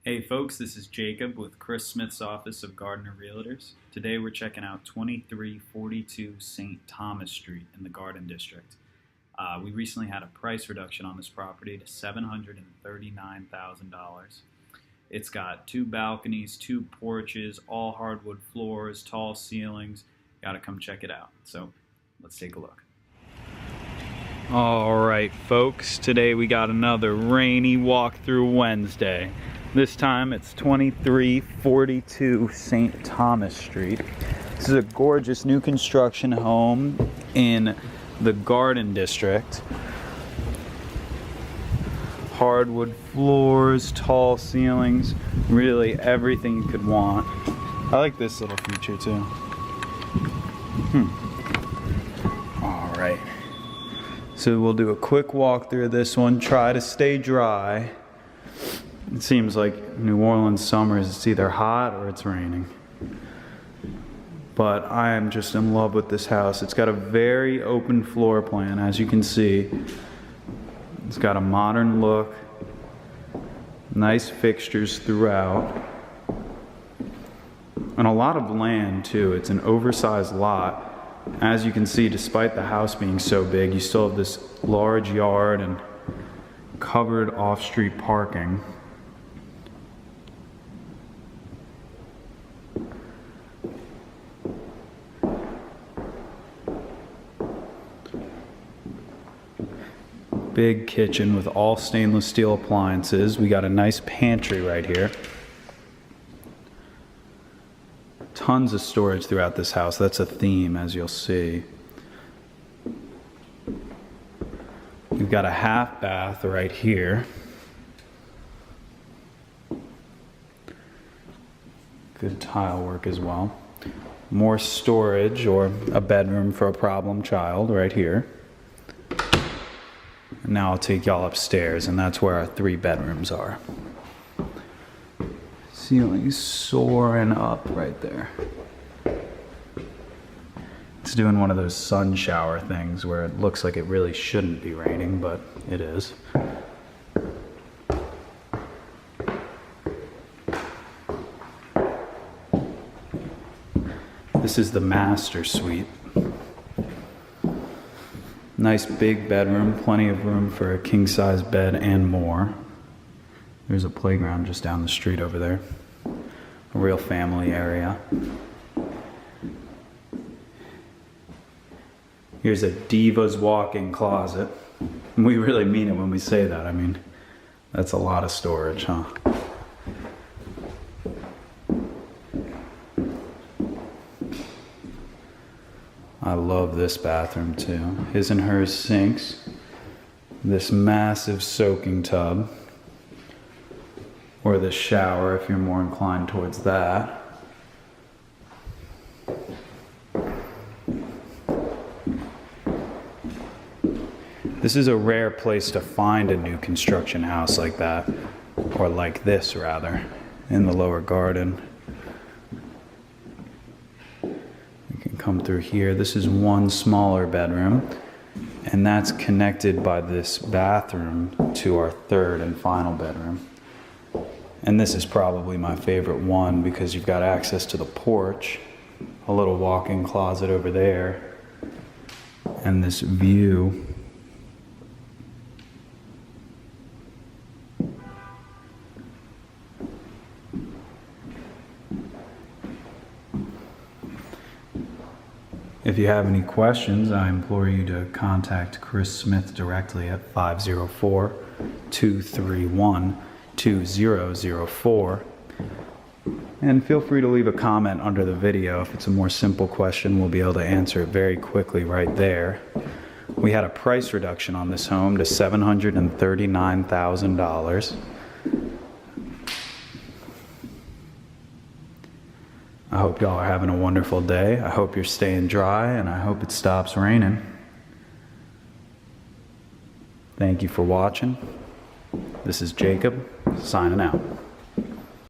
Hey folks, this is Jacob with Chris Smith's office of Gardner Realtors. Today we're checking out 2342 St. Thomas Street in the Garden District. We recently had a price reduction on this property to $739,000. It's got 2 balconies, 2 porches, all hardwood floors, tall ceilings. Gotta come check it out. So let's take a look. Alright folks, today we got another rainy walkthrough Wednesday. This time it's 2342 St. Thomas Street. This is a gorgeous new construction home in the Garden District. Hardwood floors, tall ceilings, really everything you could want. I like this little feature too. Alright, so we'll do a quick walkthrough of this one. Try to stay dry. It seems like New Orleans summers, it's either hot or it's raining. But I am just in love with this house. It's got a very open floor plan, as you can see. It's got a modern look, nice fixtures throughout, and a lot of land too. It's an oversized lot. As you can see, despite the house being so big, you still have this large yard and covered off-street parking. Big kitchen with all stainless steel appliances. We got a nice pantry right here. Tons of storage throughout this house. That's a theme, as you'll see. We've got a half bath right here. Good tile work as well. More storage, or a bedroom for a problem child right here. Now I'll take y'all upstairs, and that's where our 3 bedrooms are. Ceiling's soaring up right there. It's doing one of those sun shower things where it looks like it really shouldn't be raining, but it is. This is the master suite. Nice big bedroom, plenty of room for a king-size bed and more. There's a playground just down the street over there. A real family area. Here's a DIVA'S walk-in closet. And we really mean it when we say that. I mean, that's a lot of storage, huh? I love this bathroom too. His and hers sinks. This massive soaking tub. Or the shower if you're more inclined towards that. This is a rare place to find a new construction house like that. Or like this rather, in the lower garden. Come through here. This is one smaller bedroom, and that's connected by this bathroom to our 3rd and final bedroom. And this is probably my favorite one because you've got access to the porch, a little walk-in closet over there, and this view. If you have any questions, I implore you to contact Chris Smith directly at 504-231-2004. And feel free to leave a comment under the video. If it's a more simple question, we'll be able to answer it very quickly right there. We had a price reduction on this home to $739,000. I hope y'all are having a wonderful day. I hope you're staying dry, and I hope it stops raining. Thank you for watching. This is Jacob, signing out.